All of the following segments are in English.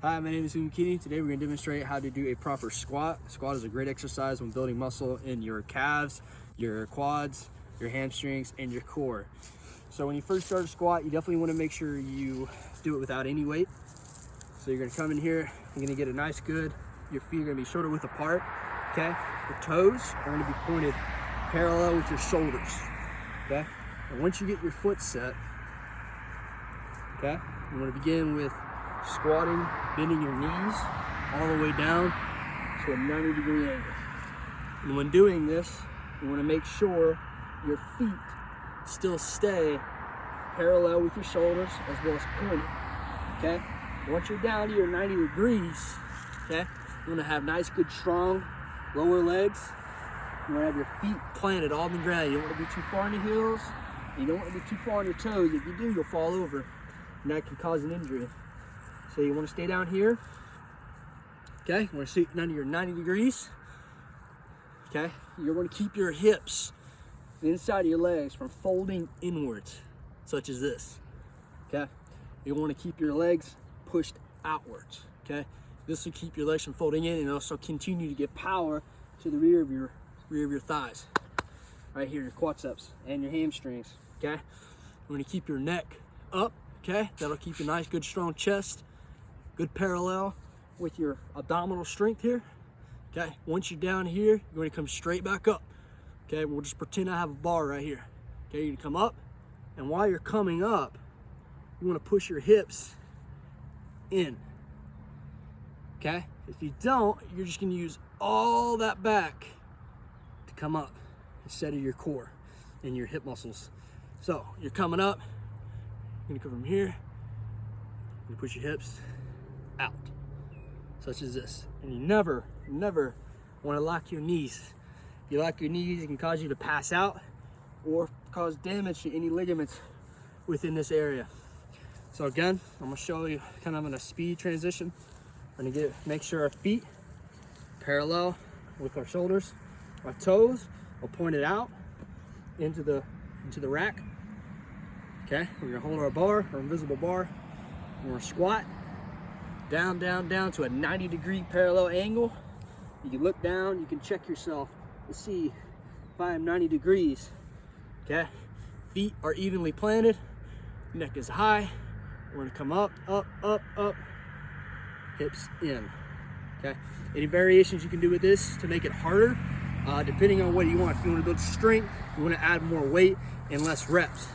Hi, my name is Umkini. Today we're going to demonstrate how to do a proper squat. Squat is a great exercise when building muscle in your calves, your quads, your hamstrings, and your core. So when you first start a squat, you definitely want to make sure you do it without any weight. So you're going to come in here, you're going to get a nice good, your feet are going to be shoulder width apart, okay? Your toes are going to be pointed parallel with your shoulders, okay? And once you get your foot set, okay, you want to begin with squatting, bending your knees all the way down to a 90-degree angle. And when doing this, you want to make sure your feet still stay parallel with your shoulders as well as pointed, okay? Once you're down to your 90 degrees, okay, you want to have nice, good, strong lower legs. You want to have your feet planted all on the ground. You don't want to be too far on your heels. You don't want to be too far on your toes. If you do, you'll fall over, and that can cause an injury. So you want to stay down here, okay? You want to sit down to your 90 degrees, okay? You're going to keep your hips inside of your legs from folding inwards, such as this, okay? You want to keep your legs pushed outwards, okay? This will keep your legs from folding in and also continue to give power to the rear of your thighs, right here, your quadriceps and your hamstrings, okay? You want to keep your neck up, okay? That'll keep a nice, good, strong chest. Good parallel with your abdominal strength here, okay? Once you're down here, you're going to come straight back up, okay? We'll just pretend I have a bar right here, okay? You're going to come up, and while you're coming up, you want to push your hips in, okay? If you don't, you're just going to use all that back to come up instead of your core and your hip muscles. So you're coming up, you're going to come from here, you push your hips out, such as this. And you never want to lock your knees. If you lock your knees, it can cause you to pass out or cause damage to any ligaments within this area. So again, I'm gonna show you kind of in a speed transition. We're gonna make sure our feet parallel with our shoulders. Our toes are pointed out into the rack. Okay, we're gonna hold our bar, our invisible bar. We're gonna squat down to a 90-degree parallel angle. You can look down, you can check yourself to see if I am 90 degrees, okay? Feet are evenly planted, neck is high. We're gonna come up, hips in, okay? Any variations you can do with this to make it harder, depending on what you want. If you wanna build strength, you wanna add more weight and less reps.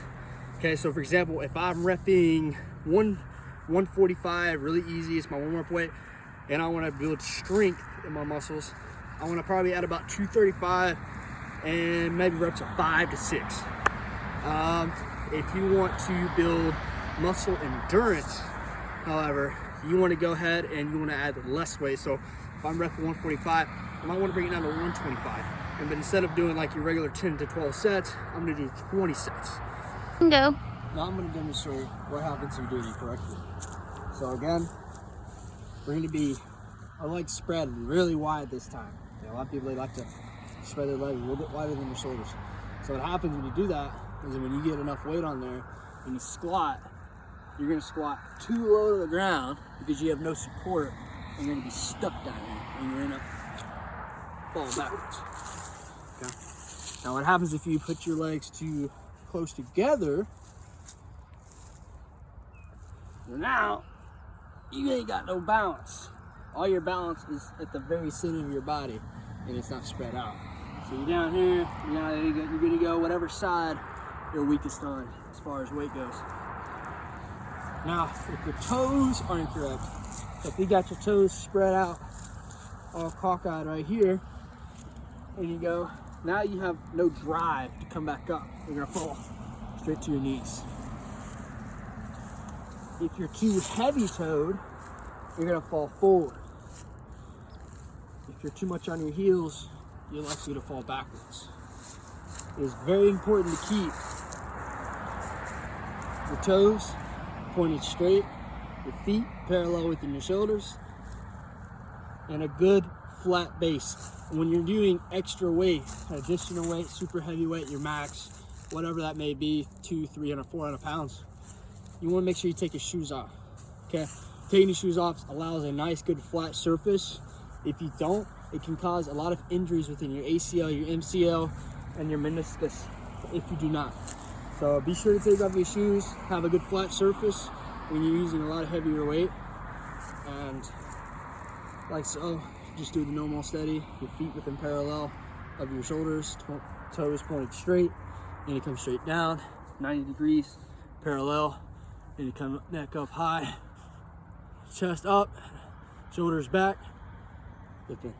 Okay, so for example, if I'm repping 145, really easy, it's my warm-up weight, and I want to build strength in my muscles, I want to probably add about 235 and maybe reps of 5 to 6. If you want to build muscle endurance, however, you want to go ahead and you want to add less weight. So if I'm repping 145, I might want to bring it down to 125. But instead of doing like your regular 10 to 12 sets, I'm going to do 20 sets. Go. Now I'm going to demonstrate what happens if you do it correctly. So again, we're going to be our legs spread really wide this time. You know, a lot of people, they like to spread their legs a little bit wider than their shoulders. So what happens when you do that is that when you get enough weight on there and you squat, you're going to squat too low to the ground because you have no support and you're going to be stuck down here and you're going to fall backwards. Okay? Now what happens if you put your legs too close together? Now you ain't got no balance. All your balance is at the very center of your body and it's not spread out. So you're down here, you're gonna go whatever side you're weakest on as far as weight goes. Now, if your toes are incorrect, if you got your toes spread out all cockeyed right here, and you go, now you have no drive to come back up. You're gonna fall straight to your knees. If you're too heavy-toed, you're gonna fall forward. If you're too much on your heels, you're likely to fall backwards. It is very important to keep your toes pointed straight, your feet parallel within your shoulders, and a good flat base. And when you're doing extra weight, additional weight, super heavy weight, your max, whatever that may be, 200, 300, 400 pounds, you want to make sure you take your shoes off. Okay, Taking the shoes off allows a nice, good flat surface. If you don't, it can cause a lot of injuries within your ACL, your MCL, and your meniscus if you do not. So be sure to take off your shoes, have a good flat surface when you're using a lot of heavier weight. And like so, just do the normal steady, your feet within parallel of your shoulders, toes pointed straight, and you come straight down, 90 degrees, parallel, and you come neck up high, chest up, shoulders back, lift in.